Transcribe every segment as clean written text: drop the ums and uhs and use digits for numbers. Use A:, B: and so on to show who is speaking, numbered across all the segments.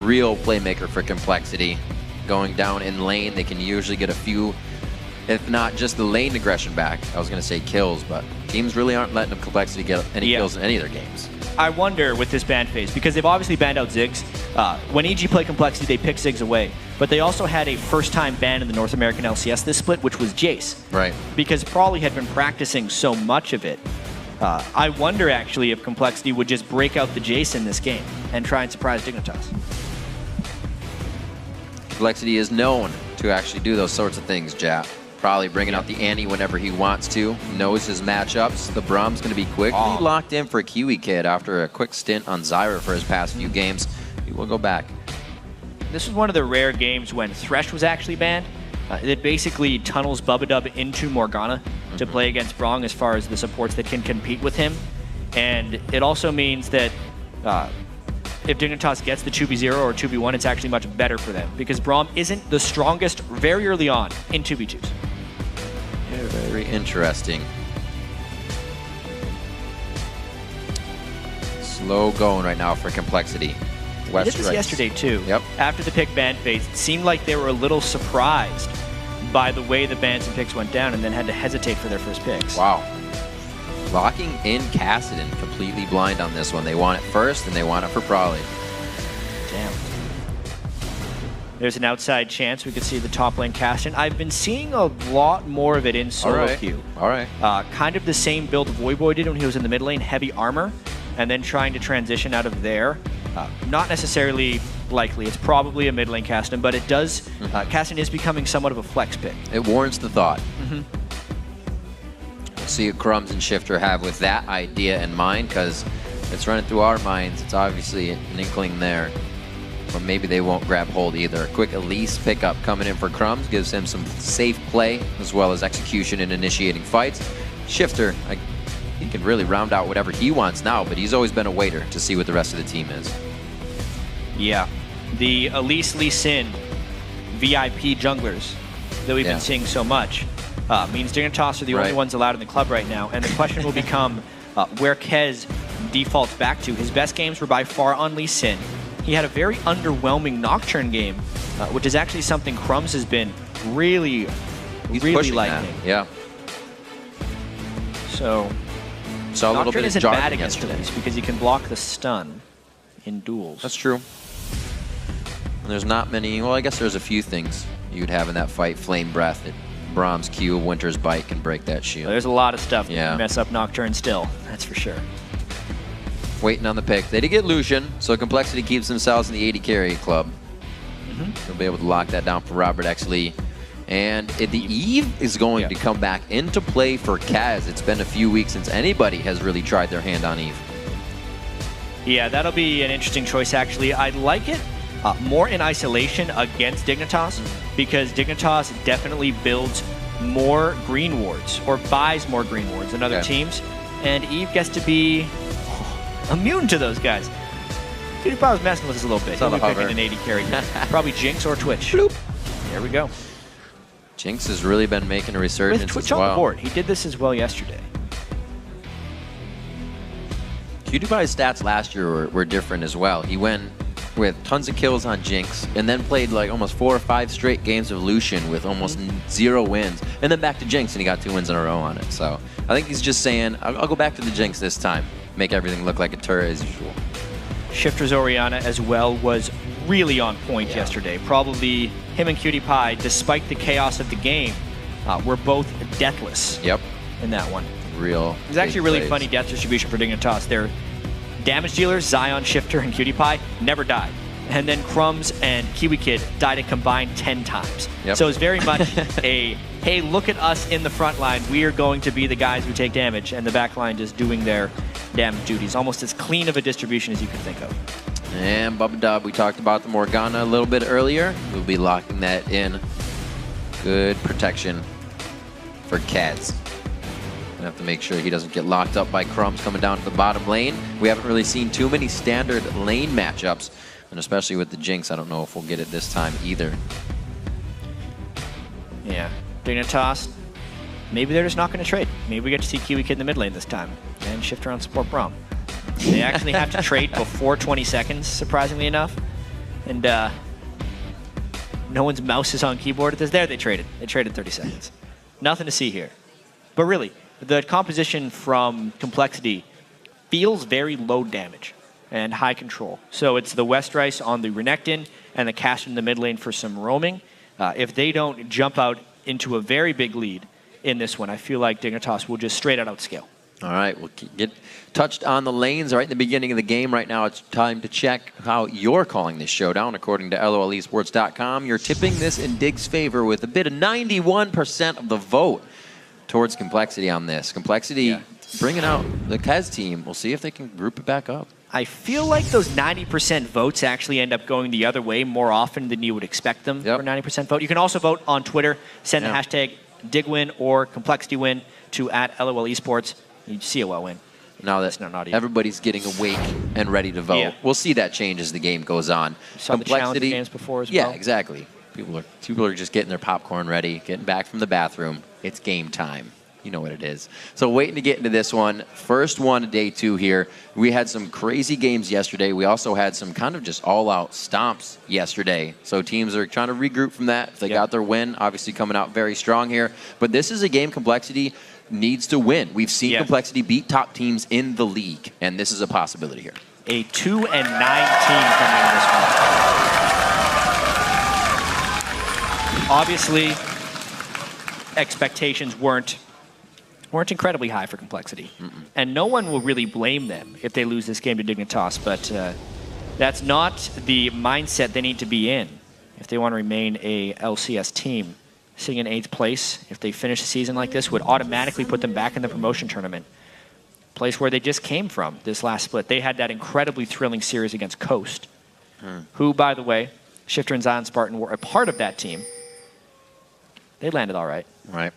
A: real playmaker for compLexity. Going down in lane, they can usually get a few, if not just the lane aggression back. I was going to say kills, but teams really aren't letting compLexity get any kills in any of their games.
B: I wonder with this ban phase, because they've obviously banned out Ziggs. When EG played compLexity, they picked Ziggs away. But they also had a first-time ban in the North American LCS this split, which was Jace.
A: Right.
B: Because Prawley had been practicing so much of it. I wonder, actually, if compLexity would just break out the Jace in this game and try and surprise Dignitas.
A: compLexity is known to actually do those sorts of things, Jap. Probably bringing out the Annie whenever he wants to. Knows his matchups. The Brahm's going to be quickly locked in for Kiwi Kid after a quick stint on Zyra for his past few games. He will go back.
B: This was one of the rare games when Thresh was actually banned. It basically tunnels Bubba into Morgana to play against Brong as far as the supports that can compete with him. And it also means that if Dignitas gets the 2v0 or 2v1, it's actually much better for them because Braum isn't the strongest very early on in 2v2s.
A: Yeah, very interesting. Slow going right now for compLexity.
B: They did this yesterday too.
A: Yep.
B: After the pick ban phase, it seemed like they were a little surprised by the way the bans and picks went down and then had to hesitate for their first picks.
A: Wow. Locking in Kassadin completely blind on this one. They want it first and they want it for Prawley.
B: Damn. There's an outside chance we could see the top lane Kassadin. I've been seeing a lot more of it in solo queue.
A: All right.
B: Kind of the same build Voyboy did when he was in the mid lane, heavy armor, and then trying to transition out of there. Not necessarily likely. It's probably a mid lane Kassadin, but it does. Kassadin is becoming somewhat of a flex pick.
A: It warrants the thought. We'll see what Crumbs and Shifter have with that idea in mind, because it's running through our minds. It's obviously an inkling there, but maybe they won't grab hold either. Quick Elise pickup coming in for Crumbs gives him some safe play as well as execution and initiating fights. Shifter, he can really round out whatever he wants now, but he's always been a waiter to see what the rest of the team is.
B: Yeah. The Elise Lee Sin VIP junglers that we've been seeing so much means Dignitas are the only ones allowed in the club right now. And the question will become where Kez defaults back to. His best games were by far on Lee Sin. He had a very underwhelming Nocturne game, which is actually something Crumbs has been really liking.
A: That. Yeah.
B: So
A: saw a little bit
B: isn't
A: of
B: bad against Elise because he can block the stun in duels.
A: That's true. And there's not many, well, I guess there's a few things you'd have in that fight. Flame Breath, Brahm's Q, Winter's Bite can break that shield.
B: There's a lot of stuff that can mess up Nocturne still, that's for sure.
A: Waiting on the pick. They did get Lucian, so compLexity keeps themselves in the 80 carry club. They'll be able to lock that down for Robert X. Lee. And the Eve is going to come back into play for Kaz. It's been a few weeks since anybody has really tried their hand on Eve.
B: Yeah, that'll be an interesting choice, actually. I like it more in isolation against Dignitas, because Dignitas definitely builds more green wards, or buys more green wards than other teams, and Eve gets to be immune to those guys. PewDiePie was messing with us a little bit. He'll be picking an 80 carry. Probably Jinx or Twitch. Bloop. There we go.
A: Jinx has really been making a resurgence
B: with Twitch
A: as well.
B: On the board. He did this as well yesterday.
A: PewDiePie's stats last year were different as well. He went with tons of kills on Jinx, and then played like almost 4 or 5 straight games of Lucian with almost 0 wins, and then back to Jinx, and he got 2 wins in a row on it. So I think he's just saying, I'll go back to the Jinx this time, make everything look like a turret as usual.
B: Shifter's Orianna as well was really on point yesterday. Probably him and PewDiePie, despite the chaos of the game, were both deathless in that one.
A: It was
B: actually a really funny death distribution for Dignitas. Their damage dealers, Zion, Shifter, and PewDiePie, never died. And then Crumbs and Kiwi Kid died a combined 10 times. So it's very much a, hey, look at us in the front line. We are going to be the guys who take damage, and the back line just doing their damage duties. Almost as clean of a distribution as you could think of.
A: And Bubba Dub, we talked about the Morgana a little bit earlier. We'll be locking that in. Good protection for Kaz. Gonna have to make sure he doesn't get locked up by Crumbs coming down to the bottom lane. We haven't really seen too many standard lane matchups, and especially with the Jinx, I don't know if we'll get it this time either. Yeah, Dignitas, maybe they're just not going to trade. Maybe we get to see Kiwi Kid in the mid lane this time, and Shifter on support Braum. They actually have to trade before 20 seconds, surprisingly enough.
B: And no one's mouse is on keyboard. There they traded. They traded 30 seconds. Nothing to see here. But really, the composition from compLexity feels very low damage and high control. So it's the Westrice on the Renekton and the Caster in the mid lane for some roaming. If they don't jump out into a very big lead in this one, I feel like Dignitas will just straight out outscale.
A: All right, we'll get touched on the lanes right in the beginning of the game. Right now, it's time to check how you're calling this showdown. According to LOLesports.com, you're tipping this in Dig's favor with a bit of 91% of the vote towards compLexity on this. compLexity bringing out the Kez team. We'll see if they can group it back up.
B: I feel like those 90% votes actually end up going the other way more often than you would expect them for 90% vote. You can also vote on Twitter. Send the hashtag DigWin or compLexityWin to @LOLesports. You COL win.
A: Now that everybody's getting awake and ready to vote, we'll see that change as the game goes on.
B: Saw the challenge games before as well.
A: Yeah, exactly. People are just getting their popcorn ready, getting back from the bathroom. It's game time. You know what it is. So waiting to get into this one. First one of day 2 here. We had some crazy games yesterday. We also had some kind of just all-out stomps yesterday. So teams are trying to regroup from that. If they got their win, obviously coming out very strong here. But this is a game compLexity needs to win. We've seen compLexity beat top teams in the league, and this is a possibility here.
B: A 2-9 team coming in this one. Obviously, expectations weren't incredibly high for compLexity. And no one will really blame them if they lose this game to Dignitas, but that's not the mindset they need to be in if they want to remain a LCS team. Sitting in 8th place, if they finish a season like this, would automatically put them back in the promotion tournament. Place where they just came from this last split. They had that incredibly thrilling series against Coast, who, by the way, Shifter and Zion Spartan were a part of that team. They landed all right.
A: Right.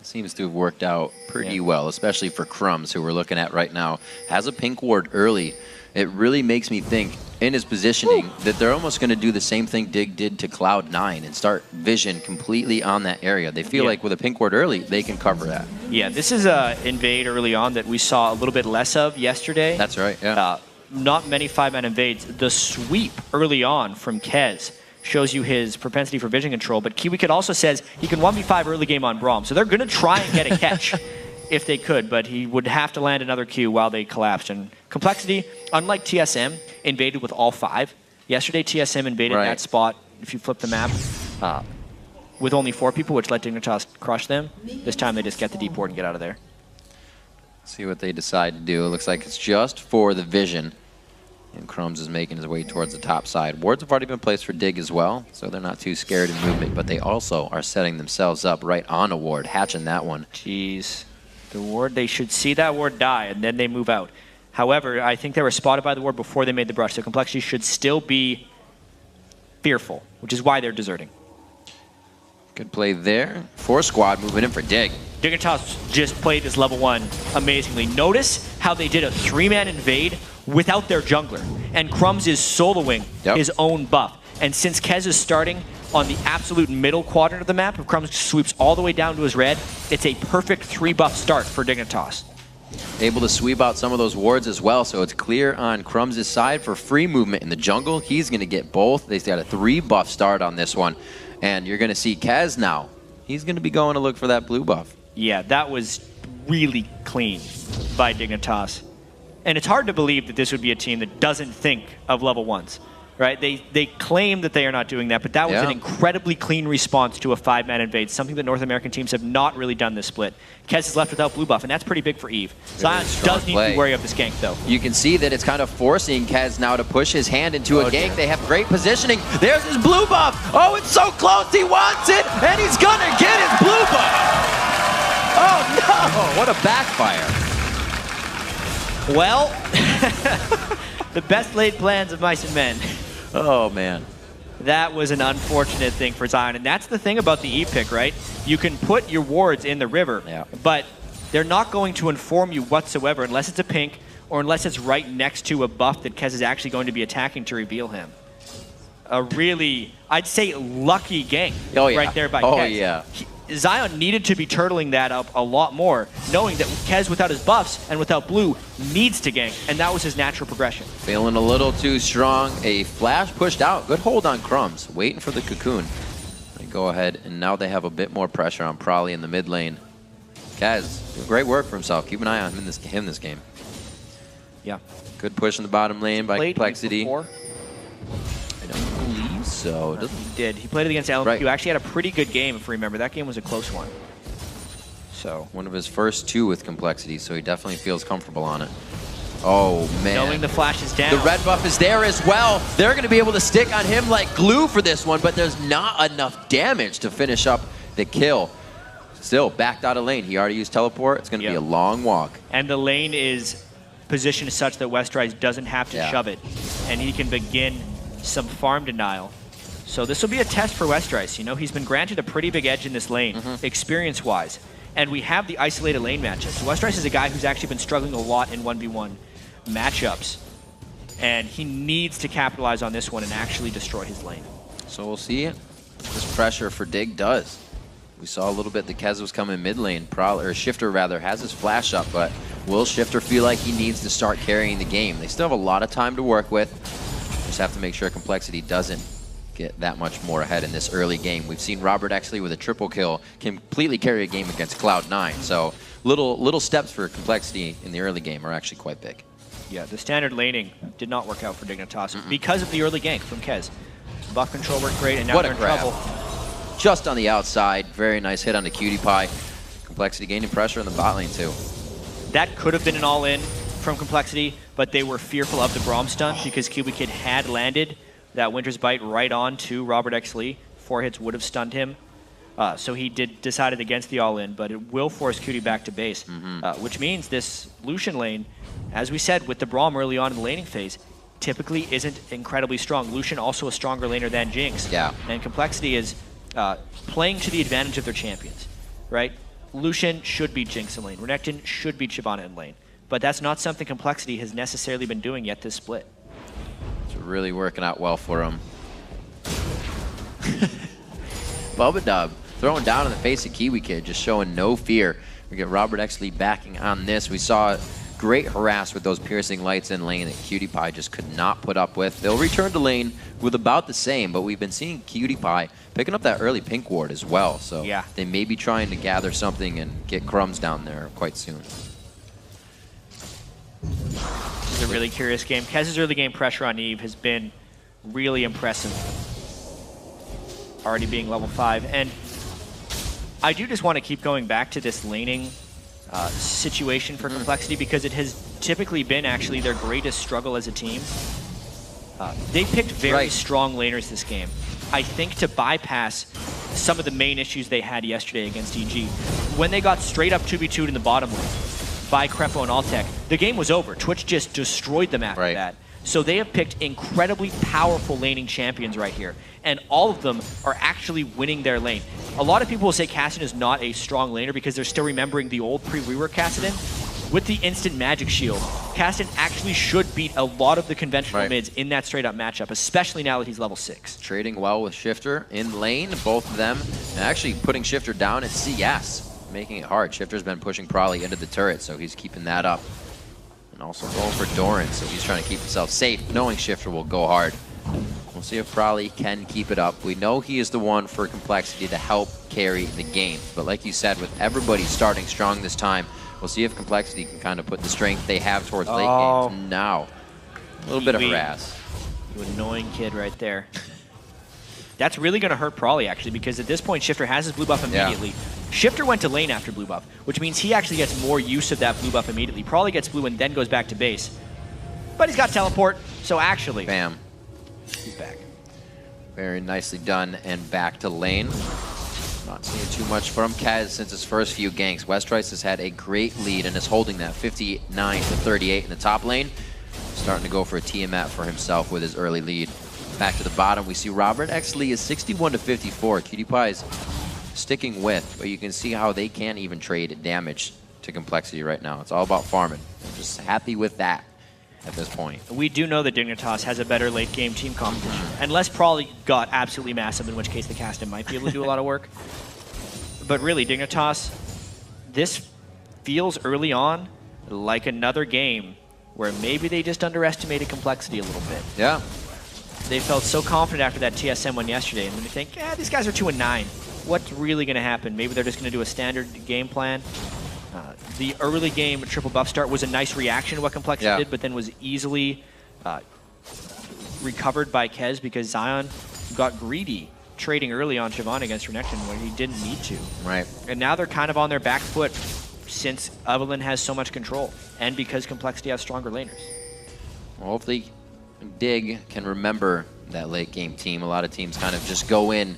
A: Seems to have worked out pretty well, especially for Crumbs, who we're looking at right now. Has a pink ward early. It really makes me think, in his positioning, that they're almost going to do the same thing Dig did to Cloud9 and start vision completely on that area. They feel like with a pink ward early, they can cover that. Yeah,
B: this is a invade early on that we saw a little bit less of yesterday.
A: That's right, yeah.
B: Not many 5-man invades. The sweep early on from Kez shows you his propensity for vision control, but KiWiKid also says he can 1v5 early game on Braum, so they're going to try and get a catch if they could, but he would have to land another Q while they collapsed. And compLexity, unlike TSM, invaded with all 5. Yesterday, TSM invaded that spot, if you flip the map, with only 4 people, which let Dignitas crush them. This time they just get the deep ward and get out of there.
A: See what they decide to do. It looks like it's just for the vision. And Crumbs is making his way towards the top side. Wards have already been placed for Dig as well, so they're not too scared in movement, but they also are setting themselves up right on a ward, hatching that one.
B: Jeez. The ward, they should see that ward die, and then they move out. However, I think they were spotted by the ward before they made the brush, so compLexity should still be fearful, which is why they're deserting.
A: Good play there. 4 squad moving in for Dig.
B: Dignitas just played this level 1 amazingly. Notice how they did a 3-man invade without their jungler. And Crumbs is soloing his own buff. And since Kez is starting on the absolute middle quadrant of the map, if Crumbs sweeps all the way down to his red, it's a perfect 3-buff start for Dignitas.
A: Able to sweep out some of those wards as well, so it's clear on Crumbs' side for free movement in the jungle. He's going to get both. They've got a 3-buff start on this one. And you're going to see Kez now. He's going to be going to look for that blue buff.
B: Yeah, that was really clean by Dignitas. And it's hard to believe that this would be a team that doesn't think of level 1s, right? They claim that they are not doing that, but that was an incredibly clean response to a 5-man invade, something that North American teams have not really done this split. Kez is left without blue buff, and that's pretty big for Eve. Zion does need to be wary of this gank, though.
A: You can see that it's kind of forcing Kez now to push his hand into a gank. They have great positioning. There's his blue buff. Oh, it's so close. He wants it, and he's going to get his blue buff. Oh, no. What a backfire.
B: Well, the best laid plans of mice and men.
A: Oh, man.
B: That was an unfortunate thing for Zion. And that's the thing about the E pick, right? You can put your wards in the river, but they're not going to inform you whatsoever unless it's a pink or unless it's right next to a buff that Kez is actually going to be attacking to reveal him. A really, I'd say, lucky gank right there by Kez. Zion needed to be turtling that up a lot more, knowing that Kez without his buffs and without blue needs to gank, and that was his natural progression.
A: Feeling a little too strong. A flash pushed out. Good hold on Crumbs. Waiting for the cocoon. They go ahead, and now they have a bit more pressure on Prolly in the mid lane. Kez, doing great work for himself. Keep an eye on him this game.
B: Yeah.
A: Good push in the bottom lane by compLexity.
B: Before?
A: I don't believe so.
B: He did. He played it against LMQ.
A: Right.
B: Actually had a pretty good game, if you remember. That game was a close one. So
A: one of his first 2 with compLexity, so he definitely feels comfortable on it. Oh, man.
B: knowing the flash is down.
A: The red buff is there as well. They're going to be able to stick on him like glue for this one, but there's not enough damage to finish up the kill. Still, backed out of lane. He already used teleport. It's going to be a long walk.
B: And the lane is positioned such that Westrise doesn't have to shove it, and he can begin some farm denial. So this will be a test for Westrise. You know, he's been granted a pretty big edge in this lane, experience-wise. And we have the isolated lane matchups. So Westrise is a guy who's actually been struggling a lot in 1v1 matchups. And he needs to capitalize on this one and actually destroy his lane.
A: So we'll see what this pressure for Dig does. We saw a little bit the Kez was coming mid lane. Or Shifter rather has his flash up, but will Shifter feel like he needs to start carrying the game? They still have a lot of time to work with. Just have to make sure compLexity doesn't get that much more ahead in this early game. We've seen Robert Exley with a triple kill completely carry a game against Cloud9. So little steps for compLexity in the early game are actually quite big.
B: Yeah, the standard laning did not work out for Dignitas because of the early gank from Kez. Buff control worked great, and now they're in trouble.
A: Just on the outside, very nice hit on the Cutie Pie. compLexity gaining pressure in the bot lane too.
B: That could have been an all-in from compLexity, but they were fearful of the Braum stun because Cutie Kid had landed that Winter's Bite right on to Robert Exley. 4 hits would have stunned him. So he decided against the all-in, but it will force Cutie back to base, which means this Lucian lane, as we said with the Braum early on in the laning phase, typically isn't incredibly strong. Lucian also a stronger laner than Jinx.
A: Yeah.
B: And compLexity is playing to the advantage of their champions, right? Lucian should beat Jinx in lane. Renekton should beat Shyvana in lane. But that's not something compLexity has necessarily been doing yet this split.
A: It's really working out well for him. Bubba Dub throwing down in the face of Kiwi Kid, just showing no fear. We get Robert Exley backing on this. We saw great harass with those piercing lights in lane that Cutie Pie just could not put up with. They'll return to lane with about the same, but we've been seeing Cutie Pie picking up that early pink ward as well. So they may be trying to gather something and get Crumbs down there quite soon.
B: This is a really curious game. Kez's early game pressure on Eve has been really impressive. Already being level 5. And I do just want to keep going back to this laning situation for compLexity because it has typically been actually their greatest struggle as a team. They picked very strong laners this game. I think to bypass some of the main issues they had yesterday against EG. When they got straight up 2v2'd in the bottom lane by Crepo and Altec, the game was over. Twitch just destroyed them after that. So they have picked incredibly powerful laning champions right here, and all of them are actually winning their lane. A lot of people will say Kassadin is not a strong laner because they're still remembering the old pre-rework Kassadin. With the instant magic shield, Kassadin actually should beat a lot of the conventional mids in that straight-up matchup, especially now that he's level 6.
A: Trading well with Shifter in lane, both of them, and actually putting Shifter down at CS, making it hard. Shifter's been pushing Prolly into the turret, so he's keeping that up. And also going for Doran, so he's trying to keep himself safe, knowing Shifter will go hard. We'll see if Prolly can keep it up. We know he is the one for compLexity to help carry the game. But like you said, with everybody starting strong this time, we'll see if compLexity can kind of put the strength they have towards late games now. A little bit of harass.
B: You annoying kid right there. That's really going to hurt Prolly, actually, because at this point, Shifter has his blue buff immediately. Shifter went to lane after blue buff, which means he actually gets more use of that blue buff immediately. Prolly gets blue and then goes back to base. But he's got teleport, so actually...
A: Bam.
B: He's back.
A: Very nicely done and back to lane. Not seeing too much from Kez since his first few ganks. Westrise has had a great lead and is holding that 59-38 in the top lane. Starting to go for a Tiamat for himself with his early lead. Back to the bottom, we see Robert Exley is 61-54. Cutie Pie is sticking with, but you can see how they can't even trade damage to compLexity right now. It's all about farming. I'm just happy with that at this point.
B: We do know that Dignitas has a better late game team composition. Unless Prolly got absolutely massive, in which case the Kassadin might be able to do a lot of work. But really, Dignitas, this feels early on like another game where maybe they just underestimated complexity a little bit.
A: Yeah.
B: They felt so confident after that TSM one yesterday, and then they think, these guys are 2-9. What's really going to happen? Maybe they're just going to do a standard game plan. The early game triple buff start was a nice reaction to what complexity did, but then was easily recovered by Kez because Zion got greedy trading early on Siobhan against Renection when he didn't need to.
A: Right.
B: And now they're kind of on their back foot since Evelyn has so much control and because complexity has stronger laners.
A: Well, hopefully Dig can remember that late game team. A lot of teams kind of just go in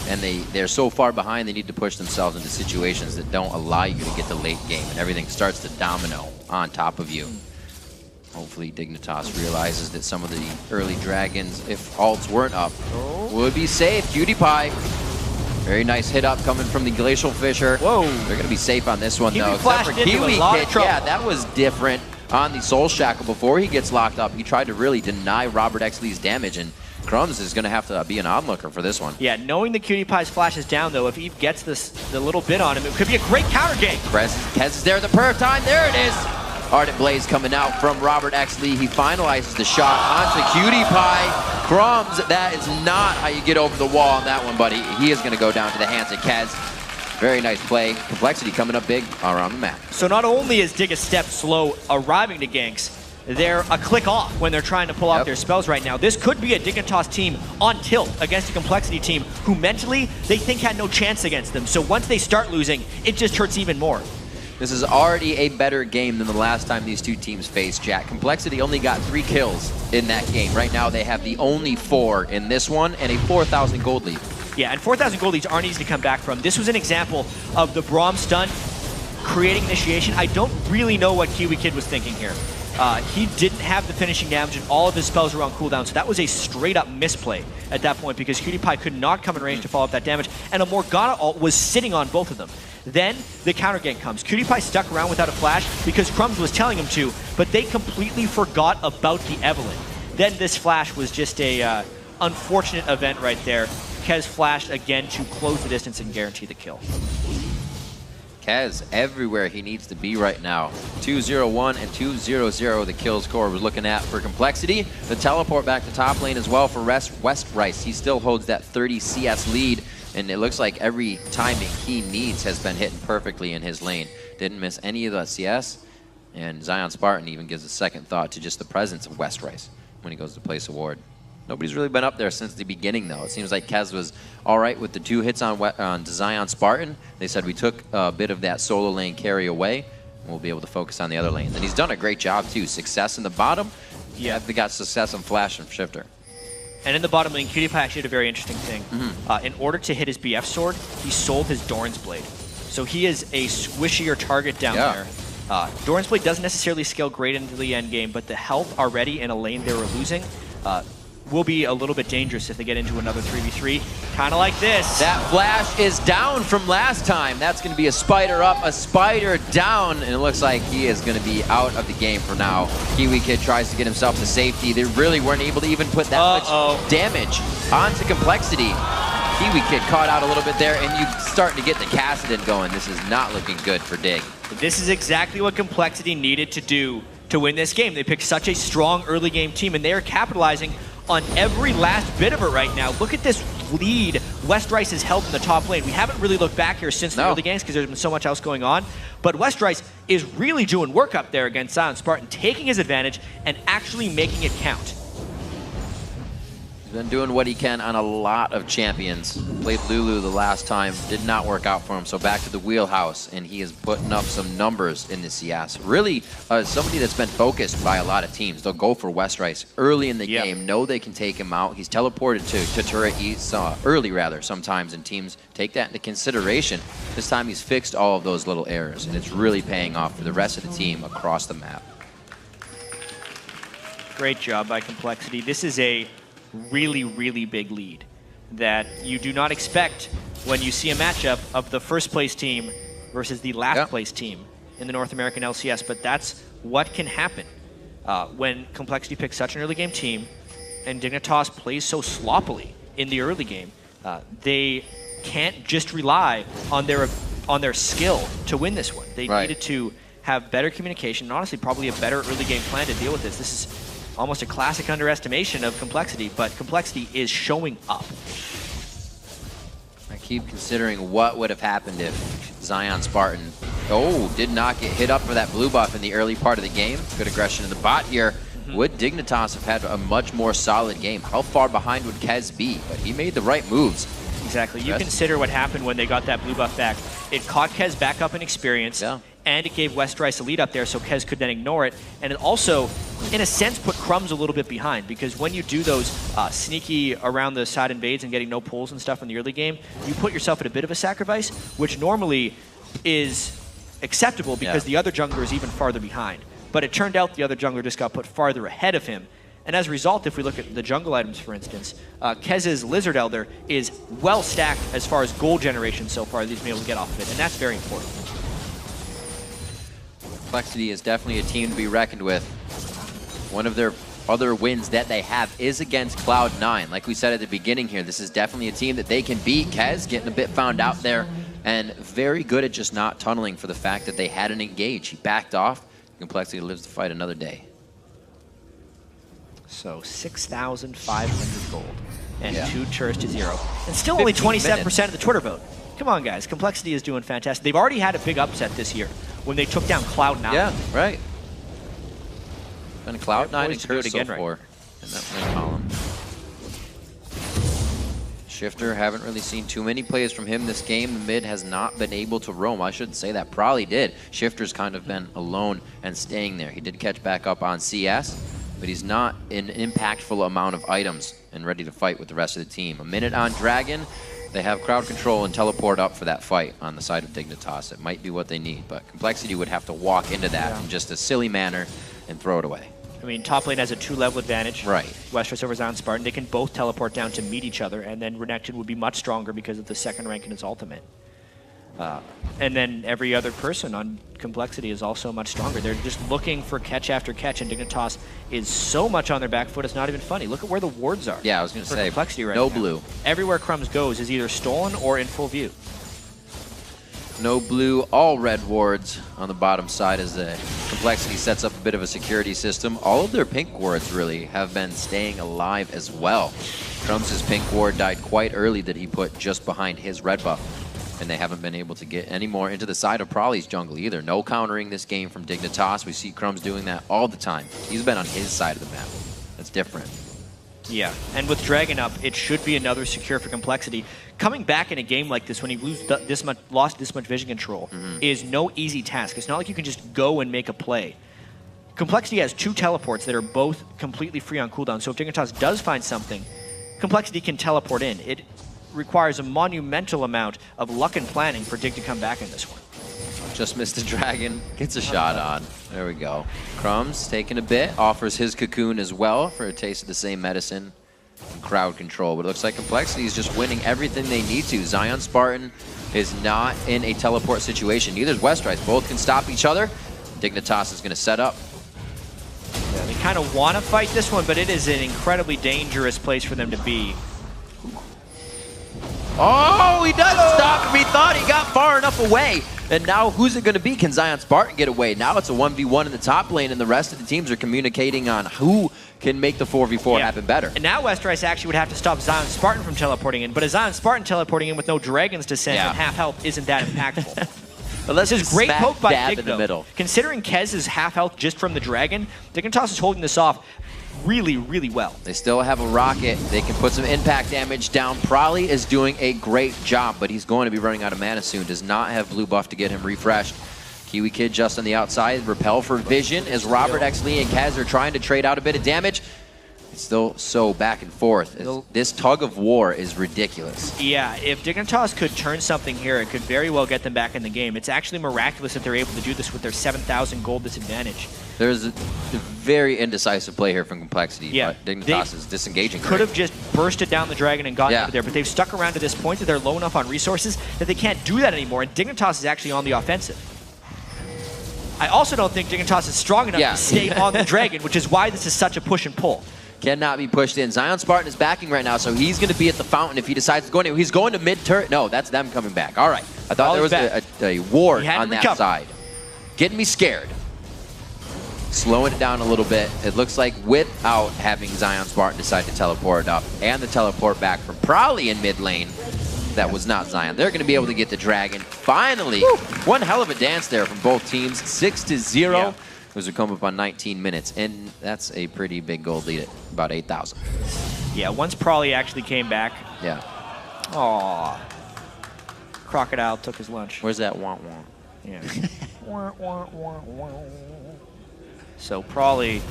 A: and they're so far behind they need to push themselves into situations that don't allow you to get the late game and everything starts to domino on top of you. Hopefully Dignitas realizes that some of the early dragons, if ults weren't up, would be safe. Cutie Pie, very nice hit up coming from the Glacial Fisher.
B: Whoa.
A: They're gonna be safe on this one though.
B: Except for Kiwi Kid,
A: yeah, that was different on the Soul Shackle. Before he gets locked up, he tried to really deny Robert Exley's damage, and Crumbs is gonna have to be an onlooker for this one.
B: Yeah, knowing the Cutie Pie's flash is down though, if Eve gets the little bit on him, it could be a great counter game.
A: Kez is there the perfect time, there it is! Ardent Blaze coming out from Robert Exley. He finalizes the shot onto Cutie Pie. Crumbs, that is not how you get over the wall on that one, buddy. He is going to go down to the hands of Kez. Very nice play. Complexity coming up big around the map.
B: So not only is Dig a step slow arriving to ganks, they're a click off when they're trying to pull off their spells right now. This could be a Dignitas team on tilt against a complexity team who mentally they think had no chance against them. So once they start losing, it just hurts even more.
A: This is already a better game than the last time these two teams faced, Jack. Complexity only got 3 kills in that game. Right now they have the only 4 in this one and a 4,000 gold lead.
B: Yeah, and 4,000 gold leads aren't easy to come back from. This was an example of the Braum stun creating initiation. I don't really know what Kiwi Kid was thinking here. He didn't have the finishing damage and all of his spells were on cooldown, so that was a straight up misplay at that point because Cutie Pie could not come in range to follow up that damage, and a Morgana ult was sitting on both of them. Then the counter gank comes. Cutie Pie stuck around without a flash because Crumbs was telling him to, but they completely forgot about the Evelyn. Then this flash was just a unfortunate event right there. Kez flashed again to close the distance and guarantee the kill.
A: Kez everywhere he needs to be right now. 2-0-1 and 2-0-0 the kill score we're looking at for Complexity. The teleport back to top lane as well for West Rice. He still holds that 30 CS lead, and it looks like every timing he needs has been hitting perfectly in his lane. Didn't miss any of the CS, and Zion Spartan even gives a second thought to just the presence of West Rice when he goes to place a ward. Nobody's really been up there since the beginning, though. It seems like Kez was all right with the 2 hits on Zion Spartan. They said we took a bit of that solo lane carry away, and we'll be able to focus on the other lanes. And he's done a great job, too. Success in the bottom. Yeah, they got success on Flash and Shifter.
B: And in the bottom lane, Cutie Pie actually did a very interesting thing. In order to hit his BF sword, he sold his Doran's Blade. So he is a squishier target down there. Doran's Blade doesn't necessarily scale great into the end game, but the health already in a lane they were losing will be a little bit dangerous if they get into another 3v3, kind of like this.
A: That flash is down from last time. That's going to be a spider up, a spider down, and it looks like he is going to be out of the game for now. Kiwi Kid tries to get himself to safety. They really weren't able to even put that much damage onto Complexity. Kiwi Kid caught out a little bit there, and you starting to get the Cassidon going. This is not looking good for Dig.
B: This is exactly what Complexity needed to do to win this game. They picked such a strong early game team, and they are capitalizing on every last bit of it right now. Look at this lead West Rice has held in the top lane. We haven't really looked back here since the early games because there's been so much else going on. But West Rice is really doing work up there against Zion Spartan, taking his advantage and actually making it count.
A: He's been doing what he can on a lot of champions. Played Lulu the last time, did not work out for him, so back to the wheelhouse, and he is putting up some numbers in the CS. Really, somebody that's been focused by a lot of teams. They'll go for West Rice early in the game, know they can take him out. He's teleported to turret early, rather, sometimes, and teams take that into consideration. This time he's fixed all of those little errors, and it's really paying off for the rest of the team across the map.
B: Great job by Complexity. This is a really, really big lead that you do not expect when you see a matchup of the first place team versus the last place team in the North American LCS, but that's what can happen when Complexity picks such an early game team and Dignitas plays so sloppily in the early game. They can't just rely on their skill to win this one. They needed to have better communication and honestly probably a better early game plan to deal with this. This is almost a classic underestimation of compLexity, but compLexity is showing up.
A: I keep considering what would have happened if Zion Spartan, did not get hit up for that blue buff in the early part of the game. Good aggression in the bot here. Would Dignitas have had a much more solid game? How far behind would Kez be? But he made the right moves.
B: Exactly. You consider what happened when they got that blue buff back. It caught Kez back up in experience, and it gave Westrice a lead up there so Kez could then ignore it. And it also, in a sense, put Crumbs a little bit behind, because when you do those sneaky around the side invades and getting no pulls and stuff in the early game, you put yourself at a bit of a sacrifice, which normally is acceptable because the other jungler is even farther behind. But it turned out the other jungler just got put farther ahead of him. And as a result, if we look at the jungle items, for instance, Kez's Lizard Elder is well stacked as far as gold generation so far that he's been able to get off of it, and that's very important.
A: compLexity is definitely a team to be reckoned with. One of their other wins that they have is against Cloud9. Like we said at the beginning here, this is definitely a team that they can beat. Kez getting a bit found out there, and very good at just not tunneling for the fact that they hadn't engaged. He backed off. compLexity lives to fight another day.
B: So 6,500 gold and 2 churs to 0. And still only 27% of the Twitter vote. Come on, guys. compLexity is doing fantastic. They've already had a big upset this year when they took down Cloud9.
A: Yeah, right. And Cloud9 and
B: do it again
A: so far in that win column. Shifter, haven't really seen too many plays from him this game. The mid has not been able to roam. I shouldn't say that. Probably did. Shifter's kind of been alone and staying there. He did catch back up on CS, but he's not in an impactful amount of items and ready to fight with the rest of the team. A minute on Dragon. They have crowd control and teleport up for that fight on the side of Dignitas. It might be what they need, but compLexity would have to walk into that in just a silly manner and throw it away.
B: I mean, top lane has a 2-level advantage.
A: Right.
B: Westrice over Zion Spartan. They can both teleport down to meet each other, and then Renekton would be much stronger because of the second rank in his ultimate. And then every other person on compLexity is also much stronger. They're just looking for catch after catch, and Dignitas is so much on their back foot, it's not even funny. Look at where the wards are.
A: Yeah, I was going to say,
B: compLexity right
A: no
B: now.
A: blue.
B: Everywhere Crumbs goes is either stolen or in full view.
A: No blue, all red wards on the bottom side as the compLexity sets up a bit of a security system. All of their pink wards really have been staying alive as well. Crumbs' pink ward died quite early that he put just behind his red buff, and they haven't been able to get any more into the side of Prolly's jungle either. No countering this game from Dignitas. We see Crumbs doing that all the time. He's been on his side of the map. That's different.
B: Yeah, and with Dragon up, it should be another secure for compLexity. Coming back in a game like this when you lost this much vision control is no easy task. It's not like you can just go and make a play. compLexity has 2 teleports that are both completely free on cooldown, so if Dignitas does find something, compLexity can teleport in. It requires a monumental amount of luck and planning for Dig to come back in this one.
A: Just missed the Dragon, gets a shot on. There we go. Crumbs taking a bit, offers his cocoon as well for a taste of the same medicine and crowd control. But it looks like compLexity is just winning everything they need to. Zion Spartan is not in a teleport situation. Neither is Westrice. Both can stop each other. Dignitas is going to set up.
B: Yeah, they kind of want to fight this one, but it is an incredibly dangerous place for them to be.
A: Oh, he does stop him. He thought he got far enough away. And now who's it going to be? Can Zion Spartan get away? Now it's a 1v1 in the top lane, and the rest of the teams are communicating on who can make the 4v4 happen better.
B: And now Westrice actually would have to stop Zion Spartan from teleporting in, but a Zion Spartan teleporting in with no dragons to send and half health isn't that impactful.
A: But let's
B: this is great poke by Dig,
A: in the middle.
B: Considering Kez is half health just from the dragon, Dignitas is holding this off really, really well.
A: They still have a rocket. They can put some impact damage down. Prolly is doing a great job, but he's going to be running out of mana soon. Does not have blue buff to get him refreshed. Kiwi Kid just on the outside. Repel for vision as Robert, XLee, and Kaz are trying to trade out a bit of damage. It's still so back and forth. This tug of war is ridiculous.
B: Yeah, if Dignitas could turn something here, it could very well get them back in the game. It's actually miraculous that they're able to do this with their 7,000 gold disadvantage.
A: There's a very indecisive play here from compLexity, but Dignitas is disengaging.
B: Could have just bursted down the dragon and gotten over there, but they've stuck around to this point that they're low enough on resources that they can't do that anymore, and Dignitas is actually on the offensive. I also don't think Dignitas is strong enough to stay on the dragon, which is why this is such a push and pull.
A: cannot be pushed in. Zion Spartan is backing right now, so he's going to be at the fountain if he decides to go in. He's going to mid-turret. No, that's them coming back. All right. I thought there was a ward on that side. Getting me scared. Slowing it down a little bit. It looks like without having Zion Spartan decide to teleport up and the teleport back from Prowley in mid lane, that was not Zion. They're going to be able to get the dragon. Finally, one hell of a dance there from both teams. 6-0. Yeah. Those would come up on 19 minutes, and that's a pretty big gold lead at about 8,000.
B: Yeah, once Prowley actually came back.
A: Yeah.
B: Aww. Crocodile took his lunch.
A: Where's that wah-wah?
B: Yeah. So Prowley,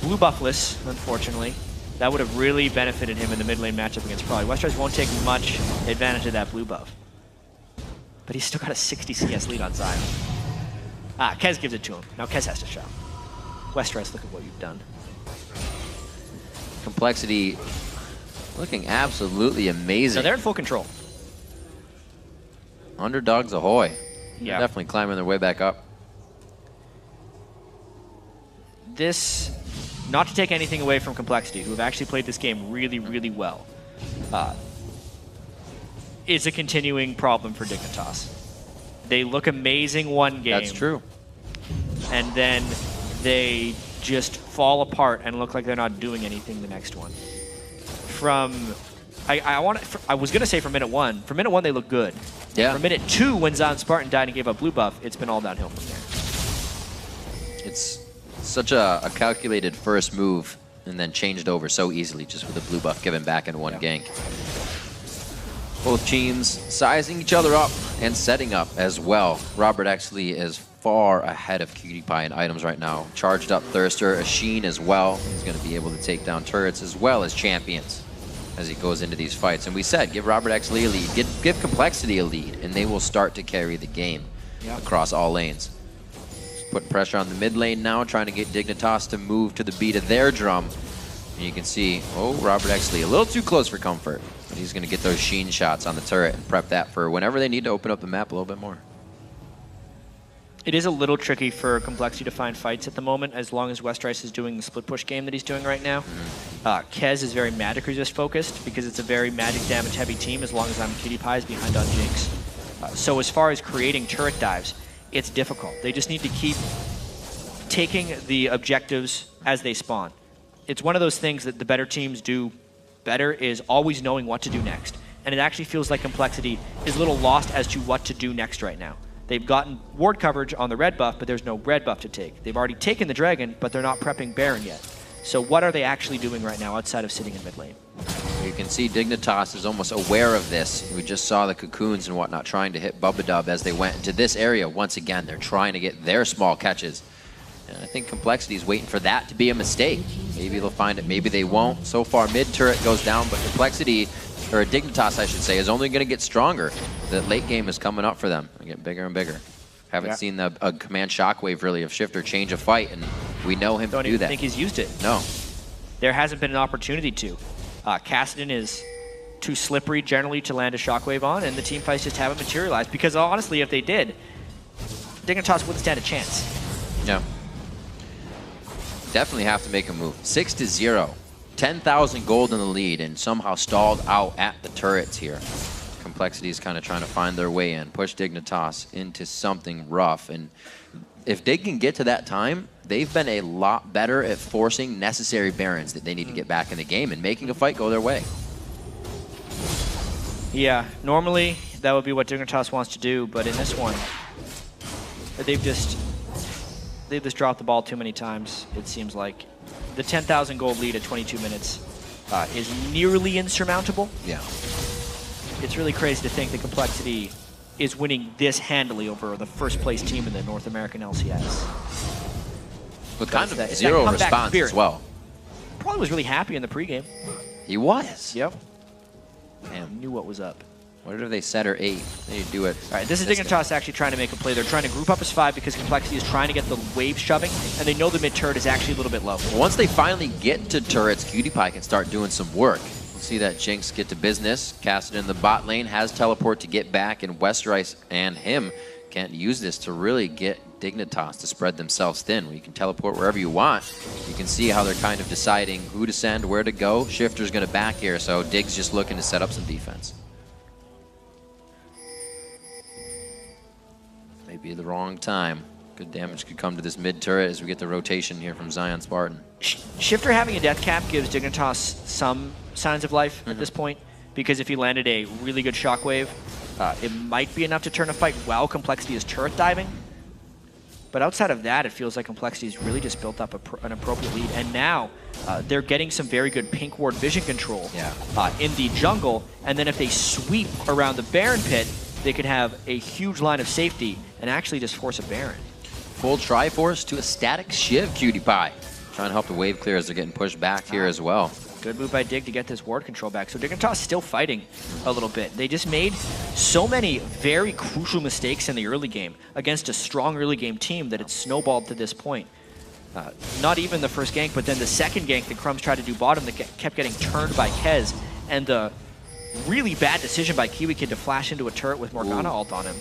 B: blue buffless, unfortunately. That would have really benefited him in the mid lane matchup against Prowley. Westeros won't take much advantage of that blue buff. But he's still got a 60 CS lead on Zion. Kez gives it to him. Now Kez has to show. Westeros, look at what you've done.
A: compLexity looking absolutely amazing.
B: So they're in full control.
A: Underdogs ahoy.
B: Yeah.
A: They're definitely climbing their way back up.
B: This, not to take anything away from compLexity, who have actually played this game really, really well, is a continuing problem for Dignitas. They look amazing one game.
A: That's true.
B: And then they just fall apart and look like they're not doing anything the next one. I was going to say from minute one. From minute one, they look good.
A: Yeah.
B: From minute 2, when Zion Spartan died and gave up blue buff, it's been all downhill from there.
A: It's such a calculated first move and then changed over so easily just with the blue buff given back in one gank. Both teams sizing each other up and setting up as well. Robert actually is far ahead of Cutie Pie in items right now. Charged up Thirster, Asheen as well. He's going to be able to take down turrets as well as champions as he goes into these fights. And we said, give Robert Exley a lead, give compLexity a lead, and they will start to carry the game across all lanes. Putting pressure on the mid lane now, trying to get Dignitas to move to the beat of their drum. And you can see, Robert Exley a little too close for comfort. But he's going to get those Sheen shots on the turret and prep that for whenever they need to open up the map a little bit more.
B: It is a little tricky for compLexity to find fights at the moment, as long as Westeros is doing the split push game that he's doing right now. Kez is very magic resist focused because it's a very magic damage heavy team, as long as I'm Cutie Pie's behind on Jinx. So as far as creating turret dives, it's difficult. They just need to keep taking the objectives as they spawn. It's one of those things that the better teams do better, is always knowing what to do next. And it actually feels like compLexity is a little lost as to what to do next right now. They've gotten ward coverage on the red buff, but there's no red buff to take. They've already taken the dragon, but they're not prepping Baron yet. So what are they actually doing right now outside of sitting in mid lane?
A: You can see Dignitas is almost aware of this. We just saw the cocoons and whatnot trying to hit Bubba Dub as they went into this area. Once again, they're trying to get their small catches. And I think compLexity is waiting for that to be a mistake. Maybe they'll find it, maybe they won't. So far, mid-turret goes down, but compLexity, or Dignitas I should say, is only going to get stronger. The late game is coming up for them. They get bigger and bigger. Haven't seen a command shockwave really of Shifter change a fight, and we know him to do that.
B: Don't even think he's used it.
A: No.
B: There hasn't been an opportunity to. Kassadin is too slippery generally to land a shockwave on, and the team fights just haven't materialized, because honestly, if they did, Dignitas wouldn't stand a chance.
A: Yeah. Definitely have to make a move. 6-0. 10,000 gold in the lead, and somehow stalled out at the turrets here. compLexity is kind of trying to find their way in, push Dignitas into something rough. And if they can get to that time, they've been a lot better at forcing necessary Barons that they need to get back in the game and making a fight go their way.
B: Yeah, normally that would be what Dignitas wants to do, but in this one, they've just dropped the ball too many times, it seems like. The 10,000 gold lead at 22 minutes is nearly insurmountable.
A: Yeah.
B: It's really crazy to think that compLexity is winning this handily over the first place team in the North American LCS.
A: With kind of zero response as well.
B: Probably was really happy in the pregame.
A: He was.
B: Yep.
A: Damn.
B: Knew what was up.
A: What if they set her 8? They do it.
B: All right, this is Dignitas actually trying to make a play. They're trying to group up as 5 because compLexity is trying to get the wave shoving, and they know the mid turret is actually a little bit low.
A: Once they finally get to turrets, Cutie Pie can start doing some work. We'll see that Jinx get to business. Kassadin in the bot lane has teleport to get back, and Westeros and him can't use this to really get Dignitas to spread themselves thin, where you can teleport wherever you want. You can see how they're kind of deciding who to send, where to go. Shifter's going to back here, so Dig's just looking to set up some defense. Maybe the wrong time. Good damage could come to this mid turret as we get the rotation here from Zion Spartan.
B: Shifter having a death cap gives Dignitas some signs of life at this point, because if he landed a really good shockwave, it might be enough to turn a fight while compLexity is turret diving. But outside of that, it feels like compLexity's really just built up an appropriate lead. And now they're getting some very good pink ward vision control in the jungle. And then if they sweep around the Baron pit, they could have a huge line of safety and actually just force a Baron.
A: Full Triforce to a static Shiv, Cutie Pie. Trying to help the wave clear as they're getting pushed back here as well.
B: Good move by Dig to get this ward control back. So Dignitas still fighting a little bit. They just made so many very crucial mistakes in the early game against a strong early game team that it snowballed to this point. Not even the first gank, but then the second gank that Crumbs tried to do bottom that kept getting turned by Kez. And the really bad decision by Kiwi Kid to flash into a turret with Morgana ult on him.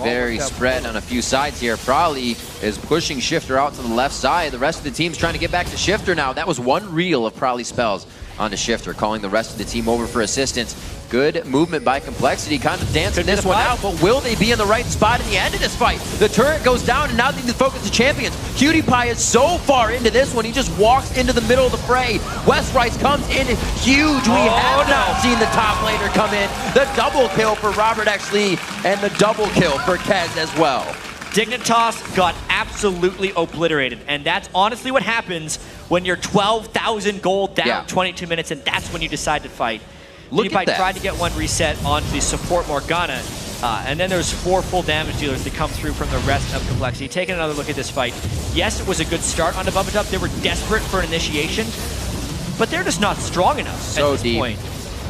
A: Very spread on a few sides here. Probably is pushing Shifter out to the left side. The rest of the team's trying to get back to Shifter now. That was one reel of Probably spells onto Shifter, calling the rest of the team over for assistance. Good movement by compLexity, kind of dancing this one out, but will they be in the right spot at the end of this fight? The turret goes down, and now they need to focus the champions. Cutie Pie is so far into this one, he just walks into the middle of the fray. West Rice comes in huge. We have not seen the top laner come in. The double kill for Robert X. Lee, and the double kill for Kez as well.
B: Dignitas got absolutely obliterated, and that's honestly what happens when you're 12,000 gold down 22 minutes, and that's when you decide to fight. Look at that. Tried to get one reset onto the support Morgana, and then there's 4 full damage dealers that come through from the rest of compLexity. Taking another look at this fight. Yes, it was a good start on W5D2. They were desperate for an initiation, but they're just not strong enough at this point.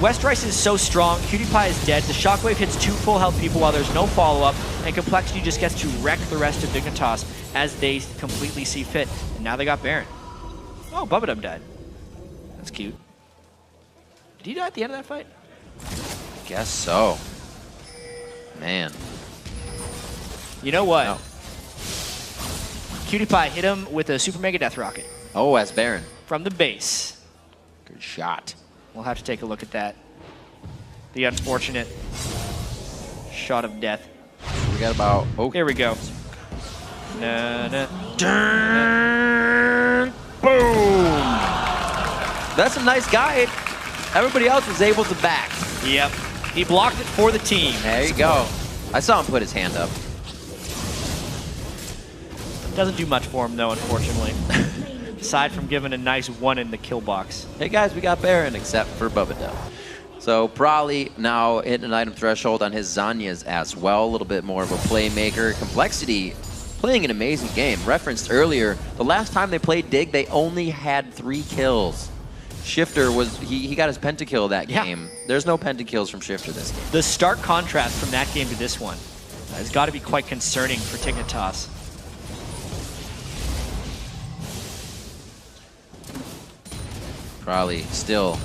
B: West Rice is so strong, Cutie Pie is dead, the shockwave hits 2 full health people while there's no follow-up, and compLexity just gets to wreck the rest of Dignitas as they completely see fit. And now they got Baron. Oh, W5D2 died. That's cute. Did he die at the end of that fight?
A: Guess so. Man.
B: You know what? No. Cutie Pie hit him with a Super Mega Death Rocket.
A: Oh, as Baron.
B: From the base.
A: Good shot.
B: We'll have to take a look at that. The unfortunate shot of death.
A: We got about... Oh.
B: Here we go.
A: Boom! That's a nice guide. Everybody else was able to back.
B: Yep. He blocked it for the team.
A: There you go. I saw him put his hand up.
B: Doesn't do much for him, though, unfortunately. Aside from giving a nice 1 in the kill box.
A: Hey, guys, we got Baron, except for W5D2. So Probably now hitting an item threshold on his Zanyas as well. A little bit more of a playmaker. compLexity playing an amazing game. Referenced earlier, the last time they played Dig, they only had 3 kills. Shifter was, he got his pentakill that game. There's no pentakills from Shifter this game.
B: The stark contrast from that game to this one has got to be quite concerning for Dignitas.
A: Probably still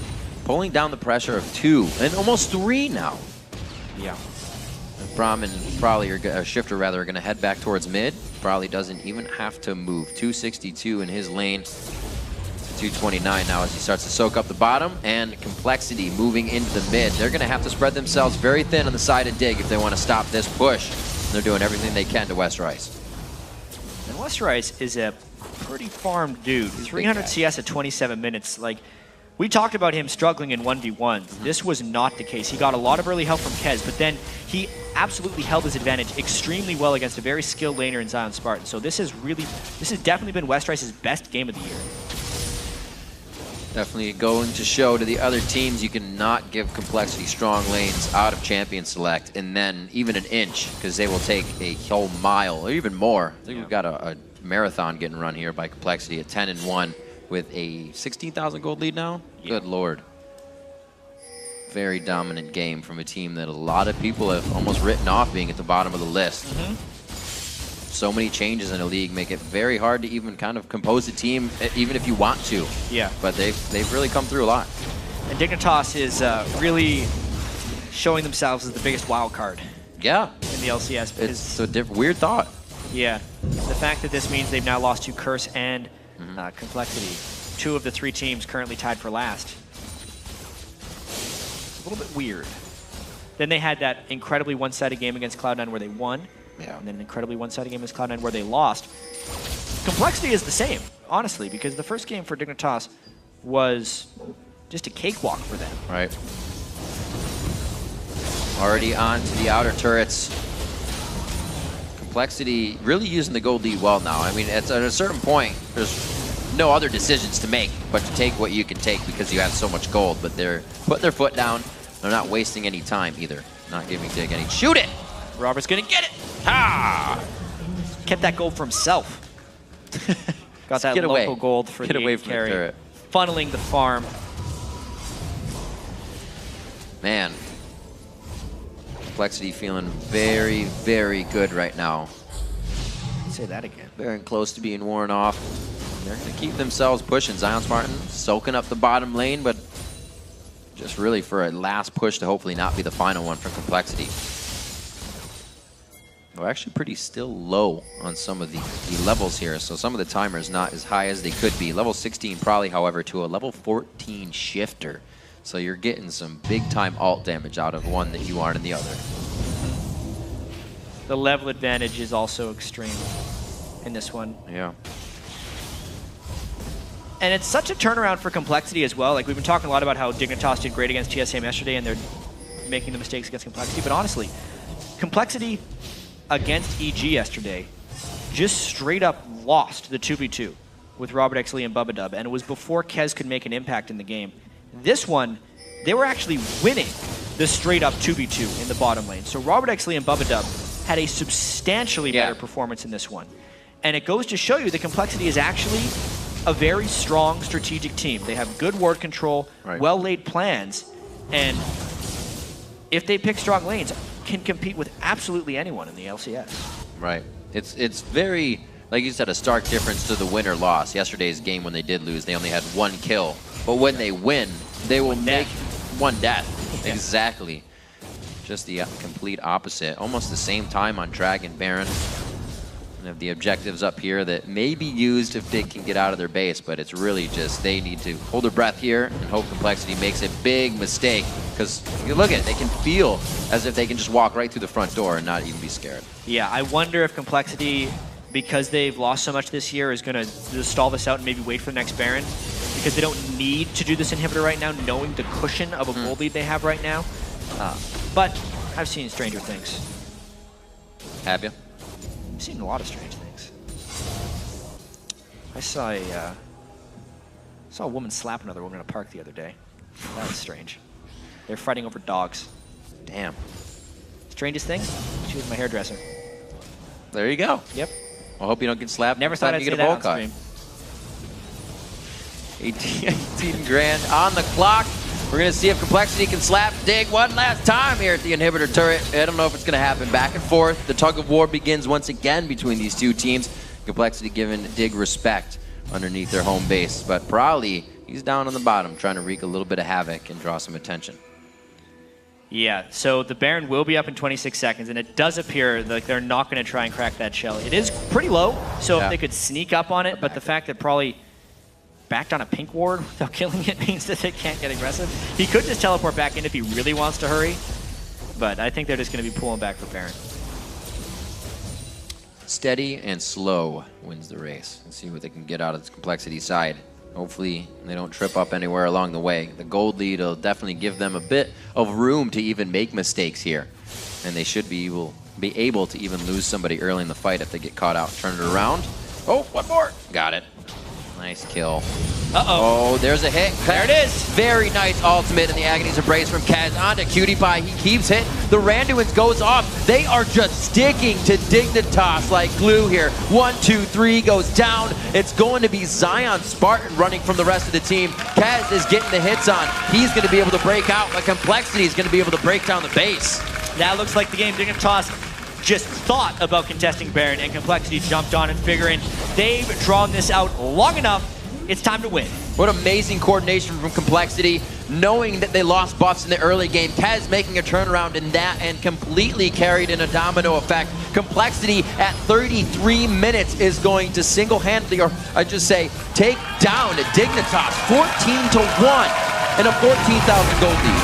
A: pulling down the pressure of 2 and almost 3 now.
B: Yeah.
A: Braum and Probably, or Shifter rather, are going to head back towards mid. Probably doesn't even have to move. 262 in his lane. 229 now as he starts to soak up the bottom, and compLexity moving into the mid. They're going to have to spread themselves very thin on the side of Dig if they want to stop this push. And they're doing everything they can to West Rice.
B: And West Rice is a pretty farmed dude. 300 CS at 27 minutes. Like, we talked about him struggling in 1v1. This was not the case. He got a lot of early help from Kez, but then he absolutely held his advantage extremely well against a very skilled laner in Zion Spartan. So this has definitely been West Rice's best game of the year.
A: Definitely going to show to the other teams you cannot give compLexity strong lanes out of champion select and then even an inch, because they will take a whole mile or even more. I think we've got a marathon getting run here by compLexity at 10-1 with a 16,000 gold lead now. Good lord. Very dominant game from a team that a lot of people have almost written off being at the bottom of the list. So many changes in the league make it very hard to even kind of compose a team, even if you want to.
B: Yeah.
A: But they've really come through a lot.
B: And Dignitas is really showing themselves as the biggest wild card.
A: Yeah.
B: In the LCS.
A: It's a weird thought.
B: Yeah. The fact that this means they've now lost to Curse and compLexity, 2 of the 3 teams currently tied for last. It's a little bit weird. Then they had that incredibly one-sided game against Cloud9 where they won, and then an incredibly one-sided game against Cloud9 where they lost. compLexity is the same, honestly, because the first game for Dignitas was just a cakewalk for them.
A: Right. Already on to the outer turrets. compLexity really using the gold lead well now. I mean, at a certain point, there's no other decisions to make but to take what you can take because you have so much gold. But they're putting their foot down. They're not wasting any time either. Not giving Dig any. Shoot it!
B: Robert's gonna get it! Ha! Kept that gold for himself. Got that local gold for the
A: away from
B: carry.
A: the turret.
B: Funneling the farm.
A: Man. compLexity feeling very, very good right now.
B: Say that again.
A: Very close to being worn off. They're going to keep themselves pushing. Zion Spartan soaking up the bottom lane, but just really for a last push to hopefully not be the final one for compLexity. We're actually pretty still low on some of the levels here, so some of the timers not as high as they could be. Level 16 probably, however, to a level 14 shifter. So you're getting some big-time ult damage out of one that you aren't in the other.
B: The level advantage is also extreme in this one.
A: Yeah.
B: And it's such a turnaround for compLexity as well. Like, we've been talking a lot about how Dignitas did great against TSM yesterday, and they're making the mistakes against compLexity. But honestly, compLexity against EG yesterday just straight up lost the 2v2 with Robert X. Lee and Bubba, and it was before Kez could make an impact in the game. This one, they were actually winning the straight up 2v2 in the bottom lane. So Robert X. Lee and Bubba had a substantially better performance in this one. And it goes to show you that compLexity is actually a very strong strategic team. They have good ward control, well-laid plans, and if they pick strong lanes, can compete with absolutely anyone in the LCS.
A: Right. It's very, like you said, a stark difference to the win or loss. Yesterday's game, when they did lose, they only had 1 kill. But when they win, they will make 1 death. Yeah. Exactly. Just the complete opposite. Almost the same time on Dragon Baron. And have the objectives up here that may be used if Dig can get out of their base, but it's really just they need to hold their breath here and hope compLexity makes a big mistake. Because you look at it, they can feel as if they can just walk right through the front door and not even be scared.
B: Yeah, I wonder if compLexity, because they've lost so much this year, is going to stall this out and maybe wait for the next Baron. Because they don't need to do this inhibitor right now, knowing the cushion of a gold lead they have right now. But I've seen stranger things.
A: Have you?
B: I've seen a lot of strange things. I saw a woman slap another woman in a park the other day. That was strange. They're fighting over dogs.
A: Damn.
B: Strangest thing? She was my hairdresser.
A: There you go.
B: Yep.
A: I hope you don't get slapped.
B: Never thought I'd
A: get
B: say
A: a bowl
B: that
A: cut.
B: on stream.
A: 18 grand on the clock. We're going to see if compLexity can slap Dig one last time here at the inhibitor turret. I don't know if it's going to happen. Back and forth. The tug of war begins once again between these two teams. compLexity giving Dig respect underneath their home base. But Prowley, he's down on the bottom, trying to wreak a little bit of havoc and draw some attention.
B: Yeah, so the Baron will be up in 26 seconds, and it does appear like they're not going to try and crack that shell. It is pretty low, so if they could sneak up on it, but the fact that Prowley backed on a pink ward without killing it means that they can't get aggressive. He could just teleport back in if he really wants to hurry, but I think they're just going to be pulling back for Baron.
A: Steady and slow wins the race. Let's see what they can get out of this compLexity side. Hopefully they don't trip up anywhere along the way. The gold lead will definitely give them a bit of room to even make mistakes here. And they should be able to even lose somebody early in the fight if they get caught out. Turn it around. Oh, one more. Got it. Nice kill. Uh-oh. Oh, there's a hit.
B: There it is.
A: Very nice ultimate in the Agony's Embrace from Kaz onto Cutie Pie. He keeps hitting. The Randuins goes off. They are just sticking to Dignitas like glue here. 1, 2, 3 goes down. It's going to be Zion Spartan running from the rest of the team. Kaz is getting the hits on. He's going to be able to break out, but compLexity is going to be able to break down the base.
B: That looks like the game Dignitas just thought about contesting Baron, and compLexity jumped on and figuring they've drawn this out long enough. It's time to win.
A: What amazing coordination from compLexity, knowing that they lost buffs in the early game. Kez making a turnaround in that and completely carried in a domino effect. compLexity at 33 minutes is going to single-handedly, or I just say, take down Dignitas 14-1 and a 14,000 gold lead.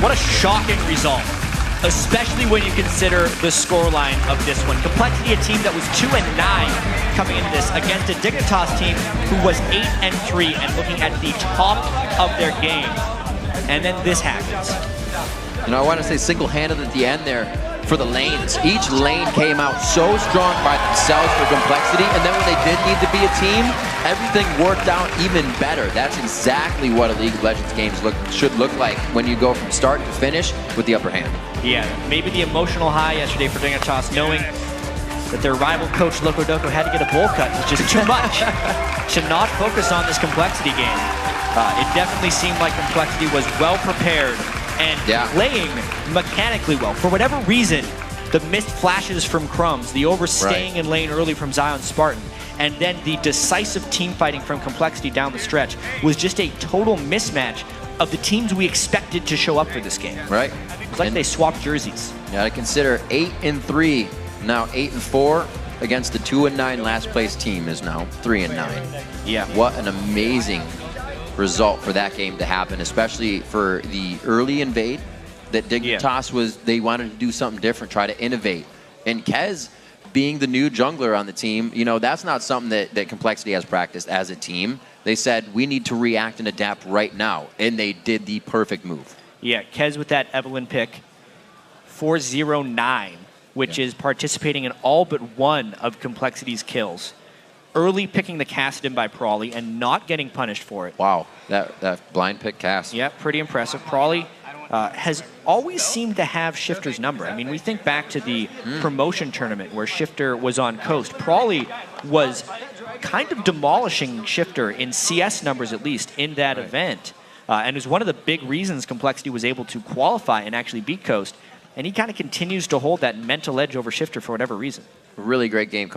B: What a shocking result, especially when you consider the scoreline of this one. compLexity, a team that was 2-9 coming into this against a Dignitas team who was 8-3 and looking at the top of their game. And then this happens.
A: You know, I want to say single-handed at the end there for the lanes. Each lane came out so strong by themselves for compLexity, and then when they did need to be a team, everything worked out even better. That's exactly what a League of Legends game should look like when you go from start to finish with the upper hand.
B: Yeah, maybe the emotional high yesterday for Dignitas, knowing that their rival coach Locodoco had to get a bowl cut was just too much to not focus on this compLexity game. It definitely seemed like compLexity was well prepared and playing mechanically well. For whatever reason, the missed flashes from Crumbs, the overstaying in lane early from Zion Spartan, and then the decisive team fighting from compLexity down the stretch was just a total mismatch of the teams we expected to show up for this game.
A: Right.
B: It's like they swapped jerseys.
A: Yeah, to consider 8-3, now 8-4 against the 2-9 last place team is now 3-9.
B: Yeah.
A: What an amazing result for that game to happen, especially for the early invade that Dignitas was, they wanted to do something different, try to innovate. And Kez being the new jungler on the team, you know, that's not something that compLexity has practiced as a team. They said, we need to react and adapt right now, and they did the perfect move.
B: Yeah, Kez with that Evelyn pick, 409, which is participating in all but one of compLexity's kills. Early picking the cast in by Prawley and not getting punished for it.
A: Wow, that blind pick cast.
B: Yeah, pretty impressive. Prawley has always seemed to have Shifter's number. I mean, we think back to the promotion tournament where Shifter was on Coast. Prawley was kind of demolishing Shifter in CS numbers, at least, in that event. And it was one of the big reasons compLexity was able to qualify and actually beat Coast. And he kind of continues to hold that mental edge over Shifter for whatever reason.
A: Really great game.